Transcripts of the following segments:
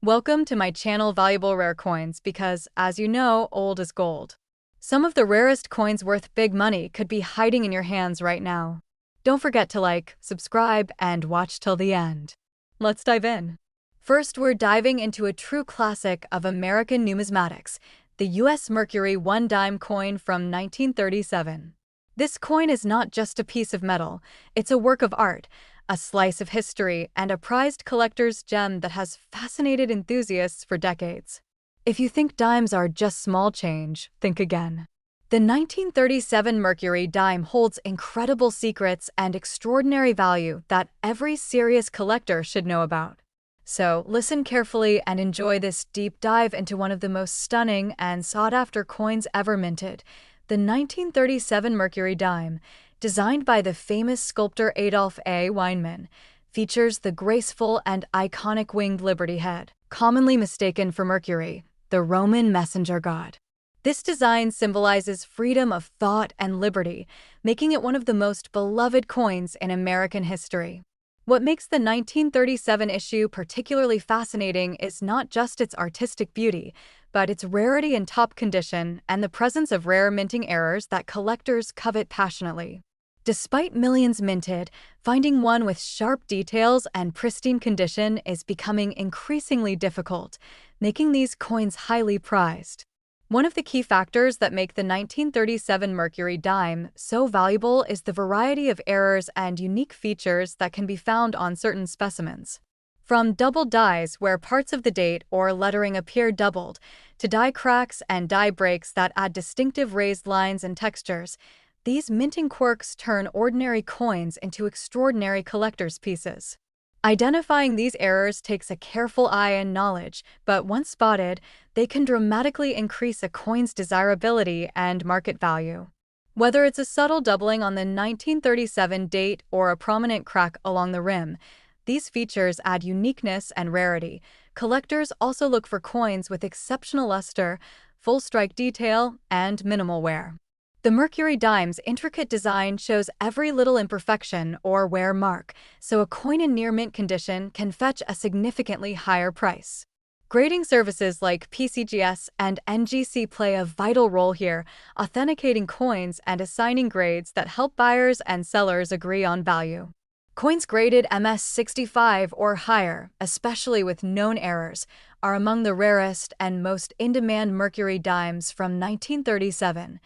Welcome to my channel Valuable Rare Coins because, as you know, old is gold. Some of the rarest coins worth big money could be hiding in your hands right now. Don't forget to like, subscribe, and watch till the end. Let's dive in. First, we're diving into a true classic of American numismatics, the U.S. Mercury Dime coin from 1937. This coin is not just a piece of metal, it's a work of art, a slice of history, and a prized collector's gem that has fascinated enthusiasts for decades. If you think dimes are just small change, think again. The 1937 Mercury Dime holds incredible secrets and extraordinary value that every serious collector should know about. So, listen carefully and enjoy this deep dive into one of the most stunning and sought-after coins ever minted, the 1937 Mercury Dime, designed by the famous sculptor Adolf A. Weinman, features the graceful and iconic winged Liberty head, commonly mistaken for Mercury, the Roman messenger god. This design symbolizes freedom of thought and liberty, making it one of the most beloved coins in American history. What makes the 1937 issue particularly fascinating is not just its artistic beauty, but its rarity in top condition and the presence of rare minting errors that collectors covet passionately. Despite millions minted, finding one with sharp details and pristine condition is becoming increasingly difficult, making these coins highly prized. One of the key factors that make the 1937 Mercury Dime so valuable is the variety of errors and unique features that can be found on certain specimens. From doubled dies where parts of the date or lettering appear doubled, to die cracks and die breaks that add distinctive raised lines and textures, these minting quirks turn ordinary coins into extraordinary collector's pieces. Identifying these errors takes a careful eye and knowledge, but once spotted, they can dramatically increase a coin's desirability and market value. Whether it's a subtle doubling on the 1937 date or a prominent crack along the rim, these features add uniqueness and rarity. Collectors also look for coins with exceptional luster, full strike detail, and minimal wear. The Mercury Dime's intricate design shows every little imperfection or wear mark, so a coin in near mint condition can fetch a significantly higher price. Grading services like PCGS and NGC play a vital role here, authenticating coins and assigning grades that help buyers and sellers agree on value. Coins graded MS65 or higher, especially with known errors, are among the rarest and most in-demand Mercury Dimes from 1937.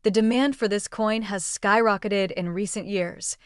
The demand for this coin has skyrocketed in recent years,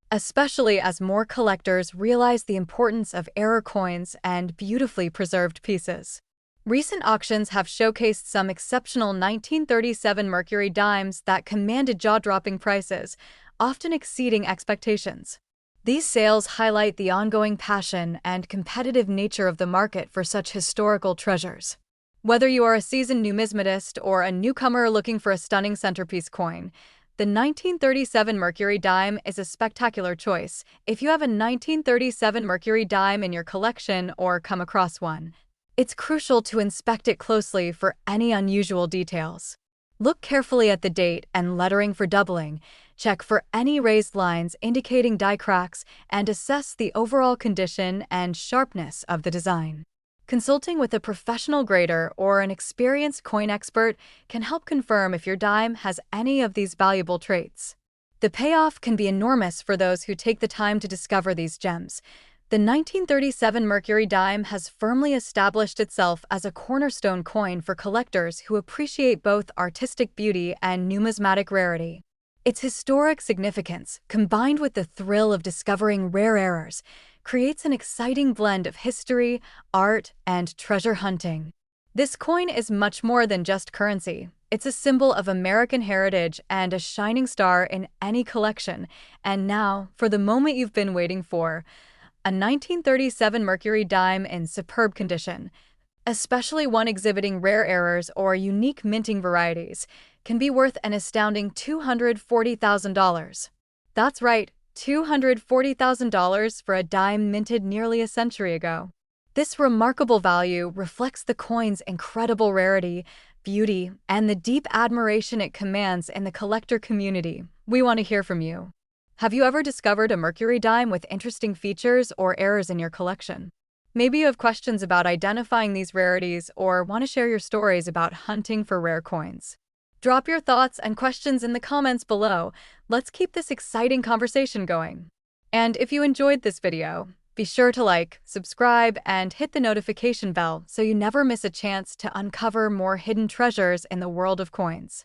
especially as more collectors realize the importance of error coins and beautifully preserved pieces. Recent auctions have showcased some exceptional 1937 Mercury Dimes that commanded jaw-dropping prices, often exceeding expectations. These sales highlight the ongoing passion and competitive nature of the market for such historical treasures. Whether you are a seasoned numismatist or a newcomer looking for a stunning centerpiece coin, the 1937 Mercury Dime is a spectacular choice. If you have a 1937 Mercury Dime in your collection or come across one, it's crucial to inspect it closely for any unusual details. Look carefully at the date and lettering for doubling, check for any raised lines indicating die cracks, and assess the overall condition and sharpness of the design. Consulting with a professional grader or an experienced coin expert can help confirm if your dime has any of these valuable traits. The payoff can be enormous for those who take the time to discover these gems. The 1937 Mercury Dime has firmly established itself as a cornerstone coin for collectors who appreciate both artistic beauty and numismatic rarity. Its historic significance, combined with the thrill of discovering rare errors, creates an exciting blend of history, art, and treasure hunting. This coin is much more than just currency. It's a symbol of American heritage and a shining star in any collection. And now, for the moment you've been waiting for, a 1937 Mercury Dime in superb condition, especially one exhibiting rare errors or unique minting varieties, can be worth an astounding $240,000. That's right, $240,000 for a dime minted nearly a century ago. This remarkable value reflects the coin's incredible rarity, beauty, and the deep admiration it commands in the collector community. We want to hear from you. Have you ever discovered a Mercury Dime with interesting features or errors in your collection? Maybe you have questions about identifying these rarities or want to share your stories about hunting for rare coins. Drop your thoughts and questions in the comments below. Let's keep this exciting conversation going. And if you enjoyed this video, be sure to like, subscribe, and hit the notification bell so you never miss a chance to uncover more hidden treasures in the world of coins.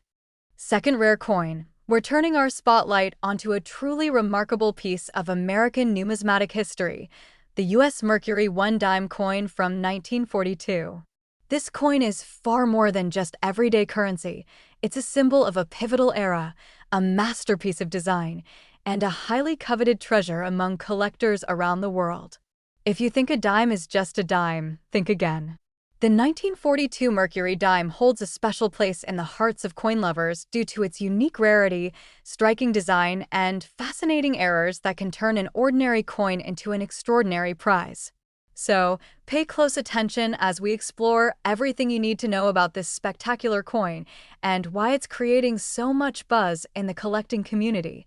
Second rare coin. We're turning our spotlight onto a truly remarkable piece of American numismatic history, the U.S. Mercury Dime coin from 1942. This coin is far more than just everyday currency. It's a symbol of a pivotal era, a masterpiece of design, and a highly coveted treasure among collectors around the world. If you think a dime is just a dime, think again. The 1942 Mercury Dime holds a special place in the hearts of coin lovers due to its unique rarity, striking design, and fascinating errors that can turn an ordinary coin into an extraordinary prize. So, pay close attention as we explore everything you need to know about this spectacular coin and why it's creating so much buzz in the collecting community.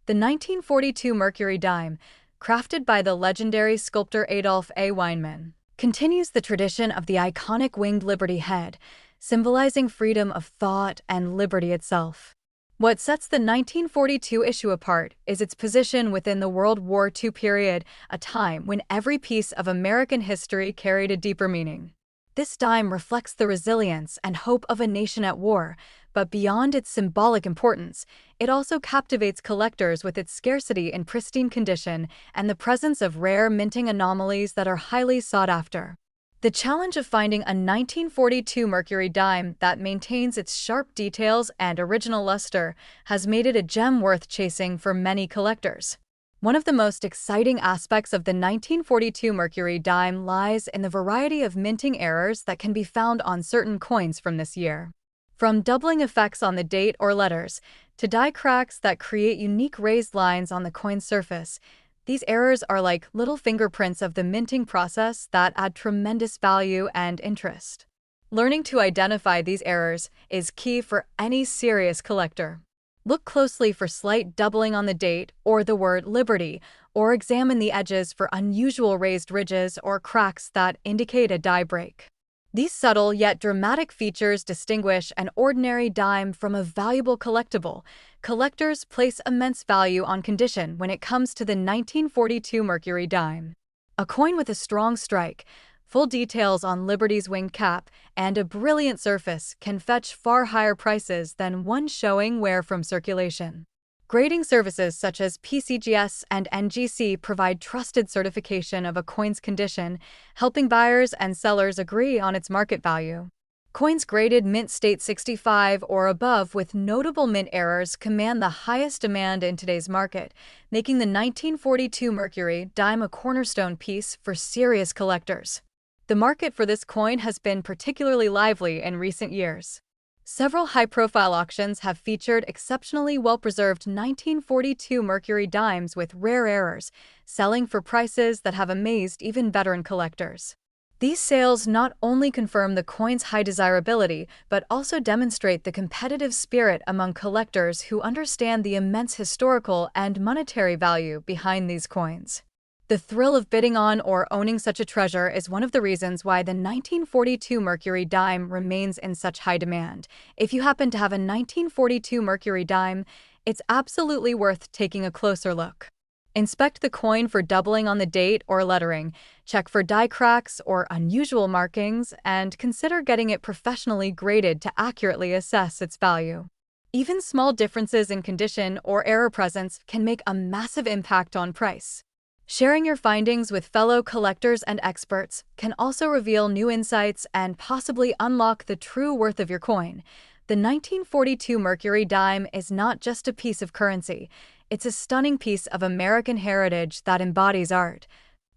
The 1942 Mercury Dime, crafted by the legendary sculptor Adolf A. Weinman, continues the tradition of the iconic winged Liberty head, symbolizing freedom of thought and liberty itself. What sets the 1942 issue apart is its position within the World War II period, a time when every piece of American history carried a deeper meaning. This dime reflects the resilience and hope of a nation at war, but beyond its symbolic importance, it also captivates collectors with its scarcity in pristine condition and the presence of rare minting anomalies that are highly sought after. The challenge of finding a 1942 Mercury Dime that maintains its sharp details and original luster has made it a gem worth chasing for many collectors. One of the most exciting aspects of the 1942 Mercury Dime lies in the variety of minting errors that can be found on certain coins from this year. From doubling effects on the date or letters to die cracks that create unique raised lines on the coin's surface, these errors are like little fingerprints of the minting process that add tremendous value and interest. Learning to identify these errors is key for any serious collector. Look closely for slight doubling on the date or the word Liberty, or examine the edges for unusual raised ridges or cracks that indicate a die break. These subtle yet dramatic features distinguish an ordinary dime from a valuable collectible. Collectors place immense value on condition when it comes to the 1942 Mercury Dime. A coin with a strong strike, full details on Liberty's winged cap, and a brilliant surface can fetch far higher prices than one showing wear from circulation. Grading services such as PCGS and NGC provide trusted certification of a coin's condition, helping buyers and sellers agree on its market value. Coins graded mint state 65 or above with notable mint errors command the highest demand in today's market, making the 1942 Mercury Dime a cornerstone piece for serious collectors. The market for this coin has been particularly lively in recent years. Several high-profile auctions have featured exceptionally well-preserved 1942 Mercury Dimes with rare errors, selling for prices that have amazed even veteran collectors. These sales not only confirm the coin's high desirability, but also demonstrate the competitive spirit among collectors who understand the immense historical and monetary value behind these coins. The thrill of bidding on or owning such a treasure is one of the reasons why the 1942 Mercury Dime remains in such high demand. If you happen to have a 1942 Mercury Dime, it's absolutely worth taking a closer look. Inspect the coin for doubling on the date or lettering, check for die cracks or unusual markings, and consider getting it professionally graded to accurately assess its value. Even small differences in condition or error presence can make a massive impact on price. Sharing your findings with fellow collectors and experts can also reveal new insights and possibly unlock the true worth of your coin. The 1942 Mercury Dime is not just a piece of currency, it's a stunning piece of American heritage that embodies art,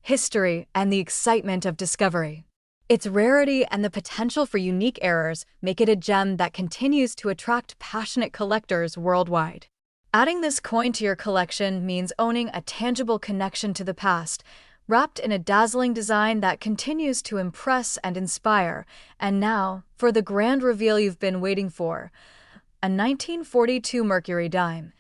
history, and the excitement of discovery. Its rarity and the potential for unique errors make it a gem that continues to attract passionate collectors worldwide. Adding this coin to your collection means owning a tangible connection to the past, wrapped in a dazzling design that continues to impress and inspire. And now, for the grand reveal you've been waiting for, a 1942 Mercury Dime.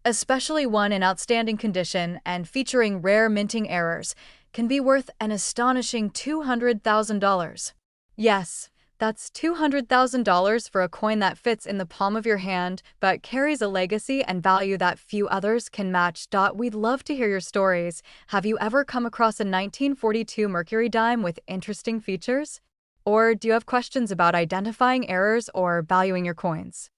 Especially one in outstanding condition and featuring rare minting errors, can be worth an astonishing $200,000. Yes, that's $200,000 for a coin that fits in the palm of your hand but carries a legacy and value that few others can match. We'd love to hear your stories. Have you ever come across a 1942 Mercury dime with interesting features? Or do you have questions about identifying errors or valuing your coins?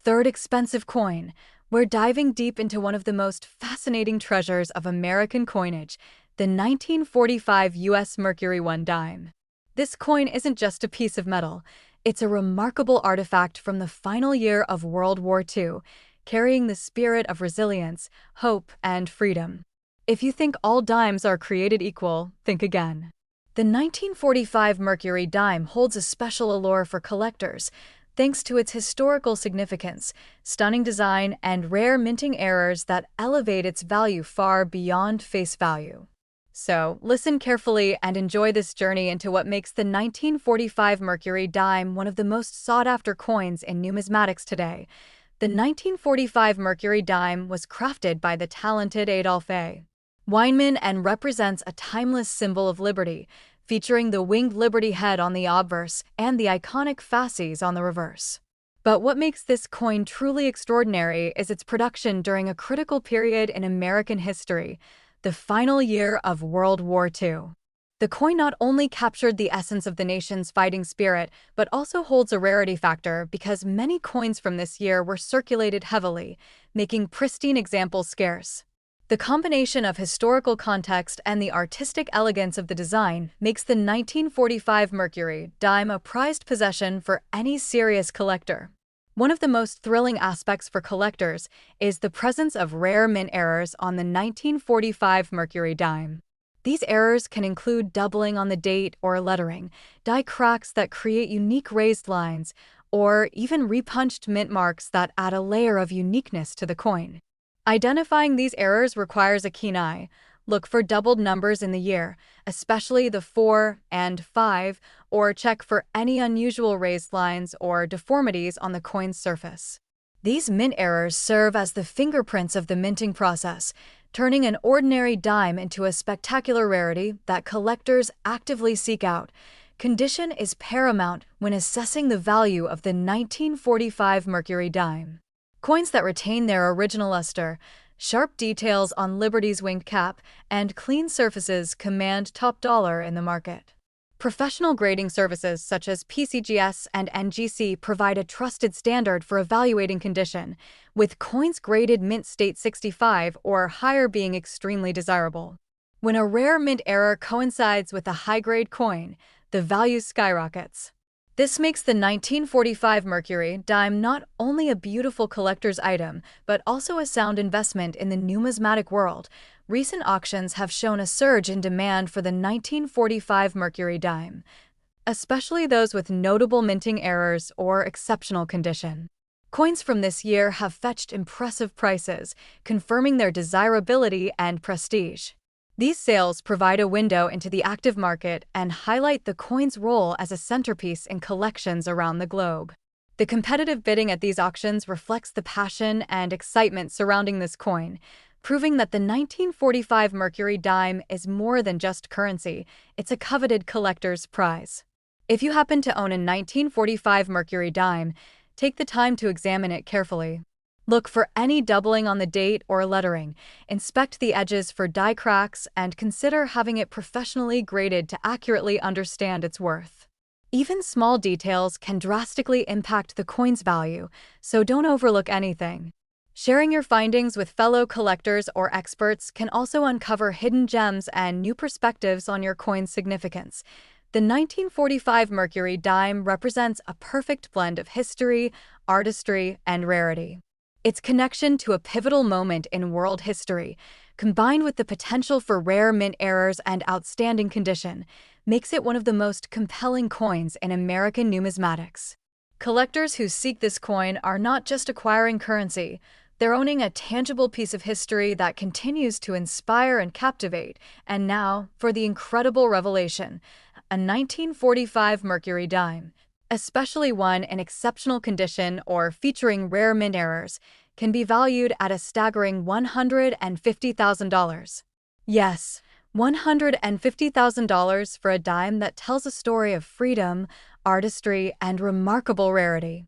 Third expensive coin. We're diving deep into one of the most fascinating treasures of American coinage, the 1945 U.S. Mercury I dime. This coin isn't just a piece of metal, it's a remarkable artifact from the final year of World War II, carrying the spirit of resilience, hope, and freedom. If you think all dimes are created equal, think again. The 1945 Mercury dime holds a special allure for collectors, thanks to its historical significance, stunning design, and rare minting errors that elevate its value far beyond face value. So, listen carefully and enjoy this journey into what makes the 1945 Mercury dime one of the most sought-after coins in numismatics today. The 1945 Mercury dime was crafted by the talented Adolph A. Weinman and represents a timeless symbol of liberty, featuring the winged liberty head on the obverse and the iconic fasces on the reverse. But what makes this coin truly extraordinary is its production during a critical period in American history, the final year of World War II. The coin not only captured the essence of the nation's fighting spirit, but also holds a rarity factor because many coins from this year were circulated heavily, making pristine examples scarce. The combination of historical context and the artistic elegance of the design makes the 1945 Mercury dime a prized possession for any serious collector. One of the most thrilling aspects for collectors is the presence of rare mint errors on the 1945 Mercury dime. These errors can include doubling on the date or lettering, die cracks that create unique raised lines, or even repunched mint marks that add a layer of uniqueness to the coin. Identifying these errors requires a keen eye. Look for doubled numbers in the year, especially the 4 and 5, or check for any unusual raised lines or deformities on the coin's surface. These mint errors serve as the fingerprints of the minting process, turning an ordinary dime into a spectacular rarity that collectors actively seek out. Condition is paramount when assessing the value of the 1945 Mercury dime. Coins that retain their original luster, sharp details on Liberty's winged cap, and clean surfaces command top dollar in the market. Professional grading services such as PCGS and NGC provide a trusted standard for evaluating condition, with coins graded mint state 65 or higher being extremely desirable. When a rare mint error coincides with a high-grade coin, the value skyrockets. This makes the 1945 Mercury dime not only a beautiful collector's item, but also a sound investment in the numismatic world. Recent auctions have shown a surge in demand for the 1945 Mercury dime, especially those with notable minting errors or exceptional condition. Coins from this year have fetched impressive prices, confirming their desirability and prestige. These sales provide a window into the active market and highlight the coin's role as a centerpiece in collections around the globe. The competitive bidding at these auctions reflects the passion and excitement surrounding this coin, proving that the 1945 Mercury dime is more than just currency, it's a coveted collector's prize. If you happen to own a 1945 Mercury dime, take the time to examine it carefully. Look for any doubling on the date or lettering, inspect the edges for die cracks, and consider having it professionally graded to accurately understand its worth. Even small details can drastically impact the coin's value, so don't overlook anything. Sharing your findings with fellow collectors or experts can also uncover hidden gems and new perspectives on your coin's significance. The 1945 Mercury dime represents a perfect blend of history, artistry, and rarity. Its connection to a pivotal moment in world history, combined with the potential for rare mint errors and outstanding condition, makes it one of the most compelling coins in American numismatics. Collectors who seek this coin are not just acquiring currency, they're owning a tangible piece of history that continues to inspire and captivate. And now, for the incredible revelation, a 1945 Mercury dime, especially one in exceptional condition or featuring rare mint errors, can be valued at a staggering $150,000. Yes, $150,000 for a dime that tells a story of freedom, artistry, and remarkable rarity.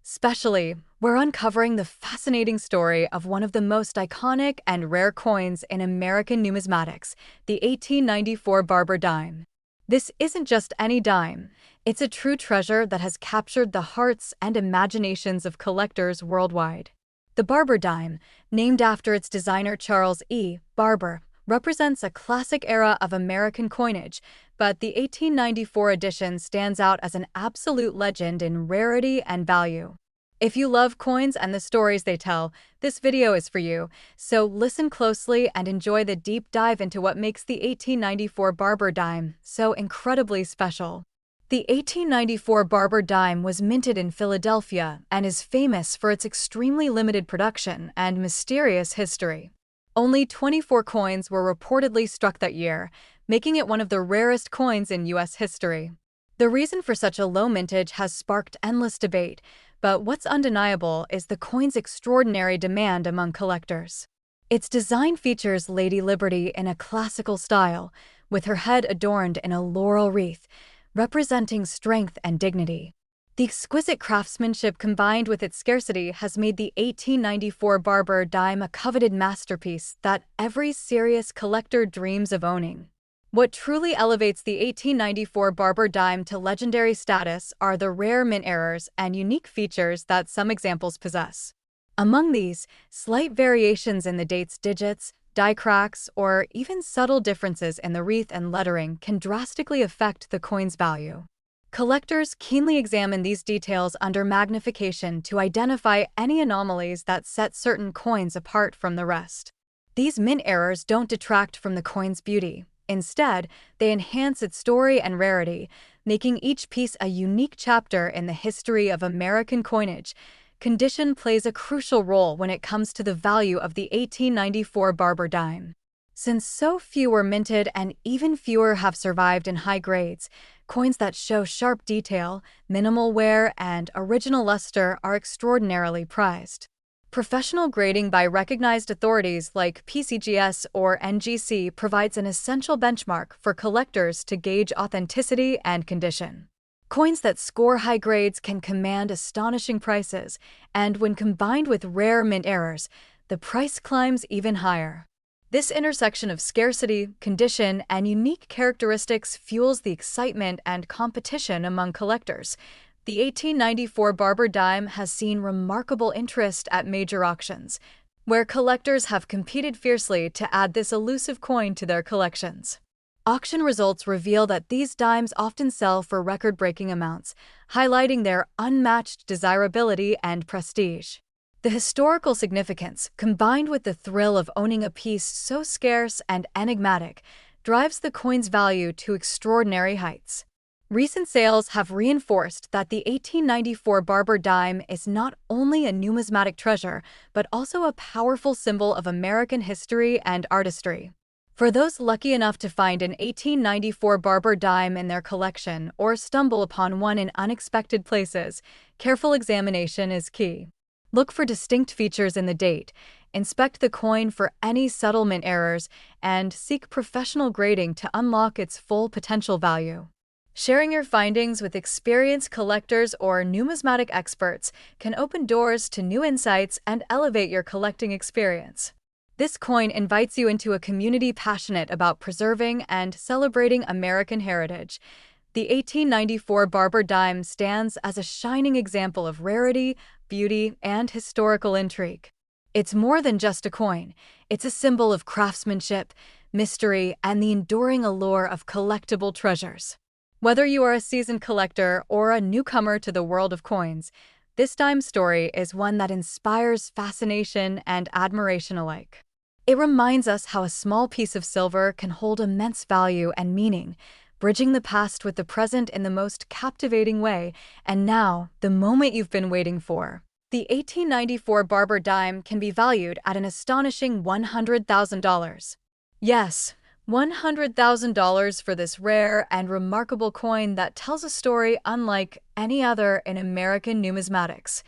Especially, we're uncovering the fascinating story of one of the most iconic and rare coins in American numismatics, the 1894 Barber Dime. This isn't just any dime, it's a true treasure that has captured the hearts and imaginations of collectors worldwide. The Barber Dime, named after its designer Charles E. Barber, represents a classic era of American coinage, but the 1894 edition stands out as an absolute legend in rarity and value. If you love coins and the stories they tell, this video is for you, so listen closely and enjoy the deep dive into what makes the 1894 Barber Dime so incredibly special. The 1894 Barber Dime was minted in Philadelphia and is famous for its extremely limited production and mysterious history. Only 24 coins were reportedly struck that year, making it one of the rarest coins in U.S. history. The reason for such a low mintage has sparked endless debate, but what's undeniable is the coin's extraordinary demand among collectors. Its design features Lady Liberty in a classical style, with her head adorned in a laurel wreath, representing strength and dignity. The exquisite craftsmanship combined with its scarcity has made the 1894 Barber Dime a coveted masterpiece that every serious collector dreams of owning. What truly elevates the 1894 Barber Dime to legendary status are the rare mint errors and unique features that some examples possess. Among these, slight variations in the date's digits, die cracks, or even subtle differences in the wreath and lettering can drastically affect the coin's value. Collectors keenly examine these details under magnification to identify any anomalies that set certain coins apart from the rest. These mint errors don't detract from the coin's beauty. Instead, they enhance its story and rarity, making each piece a unique chapter in the history of American coinage. Condition plays a crucial role when it comes to the value of the 1894 Barber Dime. Since so few were minted and even fewer have survived in high grades, coins that show sharp detail, minimal wear, and original luster are extraordinarily prized. Professional grading by recognized authorities like PCGS or NGC provides an essential benchmark for collectors to gauge authenticity and condition. Coins that score high grades can command astonishing prices, and when combined with rare mint errors, the price climbs even higher. This intersection of scarcity, condition, and unique characteristics fuels the excitement and competition among collectors. The 1894 Barber Dime has seen remarkable interest at major auctions, where collectors have competed fiercely to add this elusive coin to their collections. Auction results reveal that these dimes often sell for record-breaking amounts, highlighting their unmatched desirability and prestige. The historical significance, combined with the thrill of owning a piece so scarce and enigmatic, drives the coin's value to extraordinary heights. Recent sales have reinforced that the 1894 Barber Dime is not only a numismatic treasure, but also a powerful symbol of American history and artistry. For those lucky enough to find an 1894 Barber Dime in their collection or stumble upon one in unexpected places, careful examination is key. Look for distinct features in the date, inspect the coin for any subtle mint errors, and seek professional grading to unlock its full potential value. Sharing your findings with experienced collectors or numismatic experts can open doors to new insights and elevate your collecting experience. This coin invites you into a community passionate about preserving and celebrating American heritage. The 1894 Barber Dime stands as a shining example of rarity, beauty, and historical intrigue. It's more than just a coin. It's a symbol of craftsmanship, mystery, and the enduring allure of collectible treasures. Whether you are a seasoned collector or a newcomer to the world of coins, this dime story is one that inspires fascination and admiration alike. It reminds us how a small piece of silver can hold immense value and meaning, bridging the past with the present in the most captivating way. And now, the moment you've been waiting for. The 1894 Barber Dime can be valued at an astonishing $100,000. Yes, $100,000 for this rare and remarkable coin that tells a story unlike any other in American numismatics.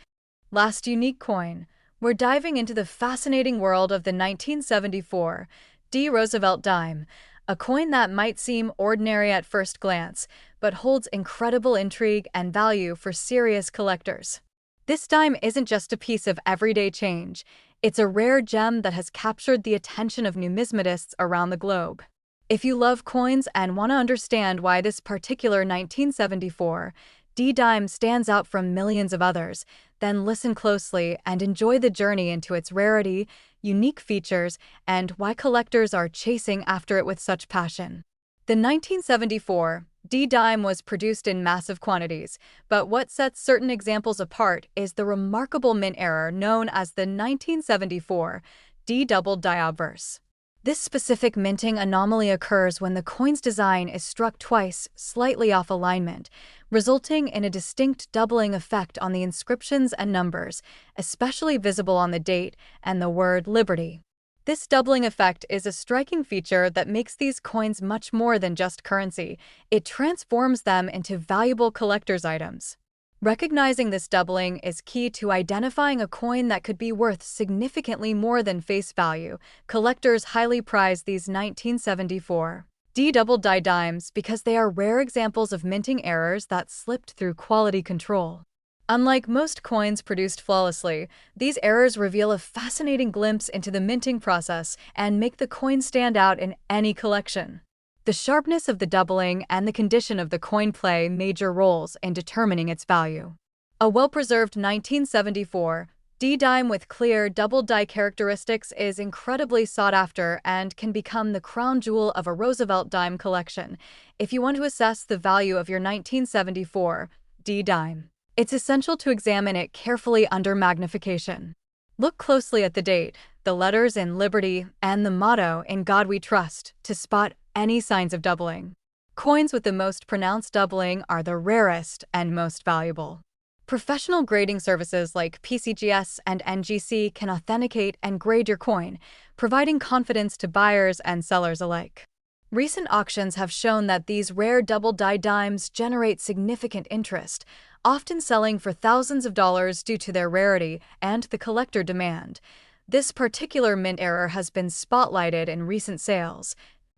Last unique coin, we're diving into the fascinating world of the 1974 Rosvelt Dime, a coin that might seem ordinary at first glance, but holds incredible intrigue and value for serious collectors. This dime isn't just a piece of everyday change, it's a rare gem that has captured the attention of numismatists around the globe. If you love coins and want to understand why this particular 1974 D-dime stands out from millions of others, then listen closely and enjoy the journey into its rarity, unique features, and why collectors are chasing after it with such passion. The 1974 D-dime was produced in massive quantities, but what sets certain examples apart is the remarkable mint error known as the 1974 D-double die obverse. This specific minting anomaly occurs when the coin's design is struck twice, slightly off alignment, resulting in a distinct doubling effect on the inscriptions and numbers, especially visible on the date and the word Liberty. This doubling effect is a striking feature that makes these coins much more than just currency. It transforms them into valuable collector's items. Recognizing this doubling is key to identifying a coin that could be worth significantly more than face value. Collectors highly prize these 1974 D-double die dimes because they are rare examples of minting errors that slipped through quality control. Unlike most coins produced flawlessly, these errors reveal a fascinating glimpse into the minting process and make the coin stand out in any collection. The sharpness of the doubling and the condition of the coin play major roles in determining its value. A well-preserved 1974 D-dime with clear double die characteristics is incredibly sought after and can become the crown jewel of a Rosvelt Dime collection. If you want to assess the value of your 1974 D-dime, it's essential to examine it carefully under magnification. Look closely at the date, the letters in Liberty, and the motto "In God We Trust" to spot any signs of doubling. Coins with the most pronounced doubling are the rarest and most valuable. Professional grading services like PCGS and NGC can authenticate and grade your coin, providing confidence to buyers and sellers alike. Recent auctions have shown that these rare double die dimes generate significant interest, often selling for thousands of dollars due to their rarity and the collector demand. This particular mint error has been spotlighted in recent sales,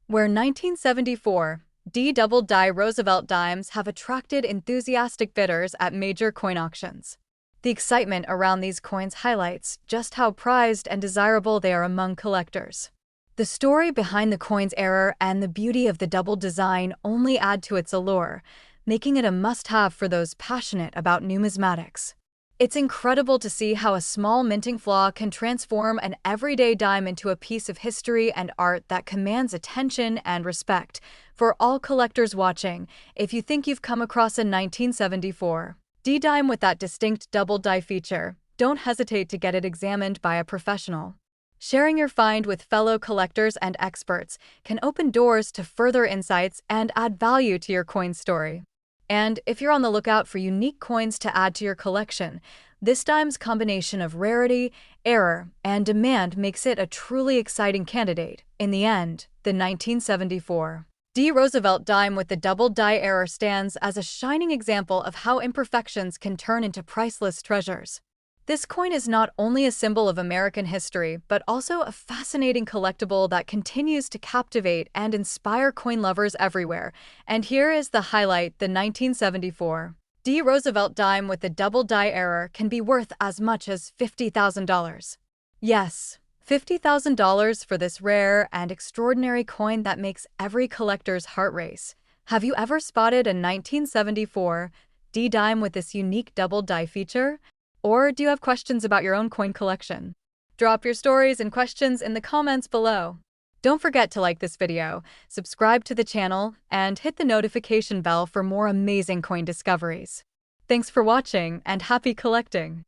where 1974 D-double die Rosvelt dimes have attracted enthusiastic bidders at major coin auctions. The excitement around these coins highlights just how prized and desirable they are among collectors. The story behind the coin's error and the beauty of the double design only add to its allure, making it a must-have for those passionate about numismatics. It's incredible to see how a small minting flaw can transform an everyday dime into a piece of history and art that commands attention and respect. For all collectors watching, if you think you've come across a 1974 D-dime with that distinct double die feature, don't hesitate to get it examined by a professional. Sharing your find with fellow collectors and experts can open doors to further insights and add value to your coin story. And if you're on the lookout for unique coins to add to your collection, this dime's combination of rarity, error, and demand makes it a truly exciting candidate. In the end, the 1974 D Rosvelt dime with the double die error stands as a shining example of how imperfections can turn into priceless treasures. This coin is not only a symbol of American history, but also a fascinating collectible that continues to captivate and inspire coin lovers everywhere. And here is the highlight: the 1974 D Rosvelt dime with the double die error can be worth as much as $50,000. Yes, $50,000 for this rare and extraordinary coin that makes every collector's heart race. Have you ever spotted a 1974 D dime with this unique double die feature? Or do you have questions about your own coin collection? Drop your stories and questions in the comments below. Don't forget to like this video, subscribe to the channel, and hit the notification bell for more amazing coin discoveries. Thanks for watching and happy collecting!